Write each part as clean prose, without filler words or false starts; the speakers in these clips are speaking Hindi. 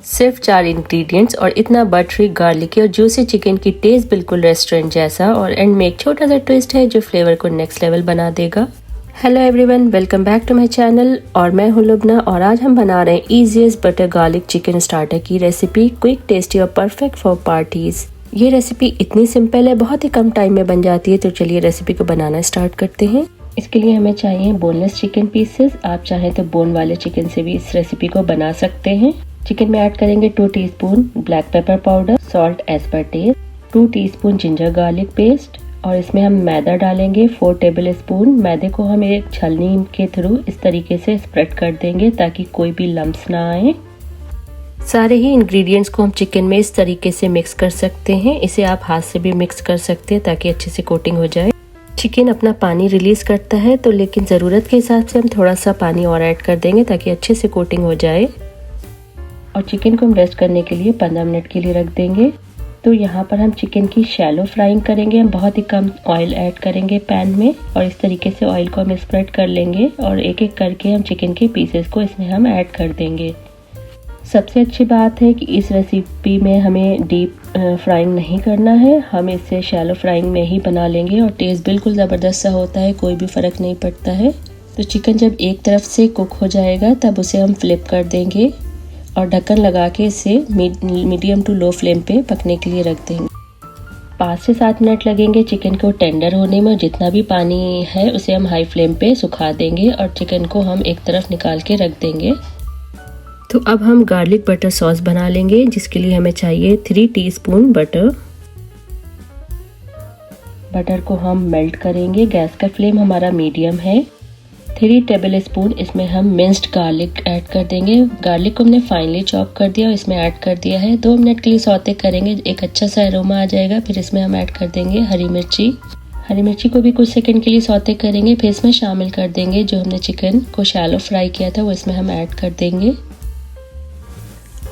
सिर्फ 4 इंग्रेडिएंट्स और इतना बटरी, गार्लिकी और जूसी चिकन की टेस्ट बिल्कुल रेस्टोरेंट जैसा, और एंड में एक छोटा सा ट्विस्ट है जो फ्लेवर को नेक्स्ट लेवल बना देगा। Hello everyone, welcome back to my channel और मैं हूं लुबना और आज हम बना रहे हैं easiest butter garlic chicken starter की रेसिपी, क्विक, टेस्टी और परफेक्ट फॉर पार्टीज। ये रेसिपी इतनी सिंपल है, बहुत ही कम टाइम में बन जाती है। तो चलिए रेसिपी को बनाना स्टार्ट करते हैं। इसके लिए हमें चाहिए बोनलेस चिकन पीसेस। आप चाहें तो बोन वाले चिकन से भी इस रेसिपी को बना सकते हैं। चिकन में ऐड करेंगे 2 teaspoon black pepper powder, salt as per taste, 2 teaspoon ginger garlic paste और इसमें हम मैदा डालेंगे 4 टेबल स्पून। मैदे को हम एक छलनी के थ्रू इस तरीके से स्प्रेड कर देंगे ताकि कोई भी लम्प्स ना आए। सारे ही इंग्रेडिएंट्स को हम चिकन में इस तरीके से मिक्स कर सकते हैं। इसे आप हाथ से भी मिक्स कर सकते हैं ताकि अच्छे से कोटिंग हो जाए। चिकन अपना पानी रिलीज करता है तो लेकिन ज़रूरत के हिसाब से हम थोड़ा सा पानी और ऐड कर देंगे ताकि अच्छे से कोटिंग हो जाए। और चिकन को हम रेस्ट करने के लिए 15 मिनट के लिए रख देंगे। तो यहाँ पर हम चिकन की शैलो फ्राइंग करेंगे। हम बहुत ही कम ऑयल ऐड करेंगे पैन में और इस तरीके से ऑयल को हम स्प्रेड कर लेंगे और एक एक करके हम चिकन के पीसेस को इसमें हम ऐड कर देंगे। सबसे अच्छी बात है कि इस रेसिपी में हमें डीप फ्राइंग नहीं करना है, हम इसे शैलो फ्राइंग में ही बना लेंगे और टेस्ट बिल्कुल ज़बरदस्त सा होता है, कोई भी फ़र्क नहीं पड़ता है। तो चिकन जब एक तरफ से कुक हो जाएगा तब उसे हम फ्लिप कर देंगे और ढक्कन लगा के इसे मीडियम टू लो फ्लेम पे पकने के लिए रख देंगे। 5 से 7 मिनट लगेंगे चिकन को टेंडर होने में। जितना भी पानी है उसे हम हाई फ्लेम पे सुखा देंगे और चिकन को हम एक तरफ निकाल के रख देंगे। तो अब हम गार्लिक बटर सॉस बना लेंगे, जिसके लिए हमें चाहिए 3 टीस्पून बटर। बटर को हम मेल्ट करेंगे। गैस का फ्लेम हमारा मीडियम है। 3 टेबल स्पून इसमें हम मिंस्ड गार्लिक ऐड कर देंगे। गार्लिक को हमने फाइनली चॉप कर दिया और इसमें ऐड कर दिया है। 2 मिनट के लिए सौते करेंगे, एक अच्छा सा अरोमा आ जाएगा। फिर इसमें हम ऐड कर देंगे हरी मिर्ची। हरी मिर्ची को भी कुछ सेकंड के लिए सौते करेंगे। फिर इसमें शामिल कर देंगे जो हमने चिकन को शैलो फ्राई किया था, वो इसमें हम ऐड कर देंगे।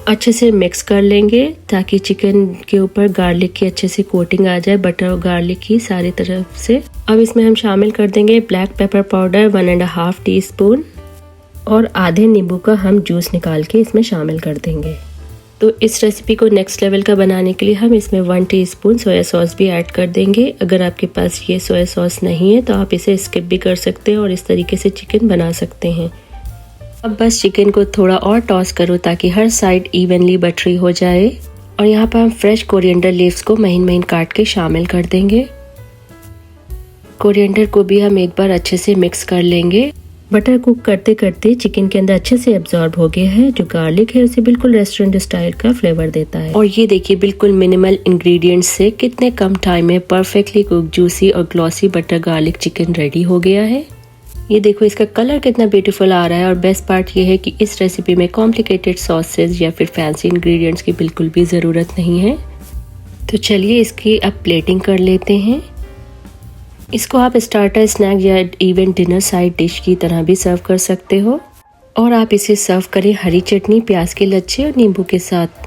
अच्छे से मिक्स कर लेंगे ताकि चिकन के ऊपर गार्लिक की अच्छे से कोटिंग आ जाए, बटर और गार्लिक की सारी तरफ से। अब इसमें हम शामिल कर देंगे ब्लैक पेपर पाउडर 1.5 टीस्पून और आधे नींबू का हम जूस निकाल के इसमें शामिल कर देंगे। तो इस रेसिपी को नेक्स्ट लेवल का बनाने के लिए हम इसमें 1 टीस्पून सोया सॉस भी ऐड कर देंगे। अगर आपके पास ये सोया सॉस नहीं है तो आप इसे स्किप भी कर सकते हैं और इस तरीके से चिकन बना सकते हैं। अब बस चिकन को थोड़ा और टॉस करो ताकि हर साइड इवनली बटरी हो जाए। और यहाँ पर हम फ्रेश कोरिएंडर लीव्स को महीन महीन काट के शामिल कर देंगे। कोरिएंडर को भी हम एक बार अच्छे से मिक्स कर लेंगे। बटर कुक करते करते चिकन के अंदर अच्छे से एब्जॉर्ब हो गया है। जो गार्लिक है उसे बिल्कुल रेस्टोरेंट स्टाइल का फ्लेवर देता है। और ये देखिए बिल्कुल मिनिमल इंग्रेडिएंट्स से कितने कम टाइम में परफेक्टली कुक, जूसी और glossy butter garlic chicken ready हो गया है। ये देखो इसका कलर कितना ब्यूटीफुल आ रहा है। और बेस्ट पार्ट ये है कि इस रेसिपी में कॉम्प्लिकेटेड सॉसेज या फिर फैंसी इंग्रेडिएंट्स की बिल्कुल भी ज़रूरत नहीं है। तो चलिए इसकी अब प्लेटिंग कर लेते हैं। इसको आप स्टार्टर, स्नैक या इवन डिनर साइड डिश की तरह भी सर्व कर सकते हो। और आप इसे सर्व करें हरी चटनी, प्याज के लच्छे और नींबू के साथ।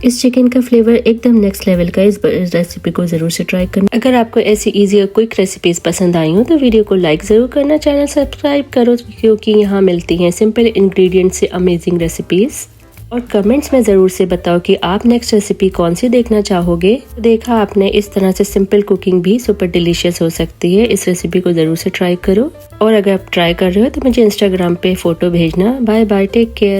इस चिकन का फ्लेवर एकदम नेक्स्ट लेवल का। इस रेसिपी को जरूर से ट्राई करना। अगर आपको ऐसी इजी और क्विक रेसिपीज पसंद आई हो तो वीडियो को लाइक जरूर करना, चैनल सब्सक्राइब करो क्योंकि यहाँ मिलती हैं सिंपल इंग्रेडिएंट से अमेजिंग रेसिपीज। और कमेंट्स में जरूर से बताओ कि आप नेक्स्ट रेसिपी कौन सी देखना चाहोगे। देखा आपने, इस तरह से सिंपल कुकिंग भी सुपर डिलीशियस हो सकती है। इस रेसिपी को जरूर से ट्राई करो और अगर आप ट्राई कर रहे हो तो मुझे इंस्टाग्राम पे फोटो भेजना। Bye bye, take care.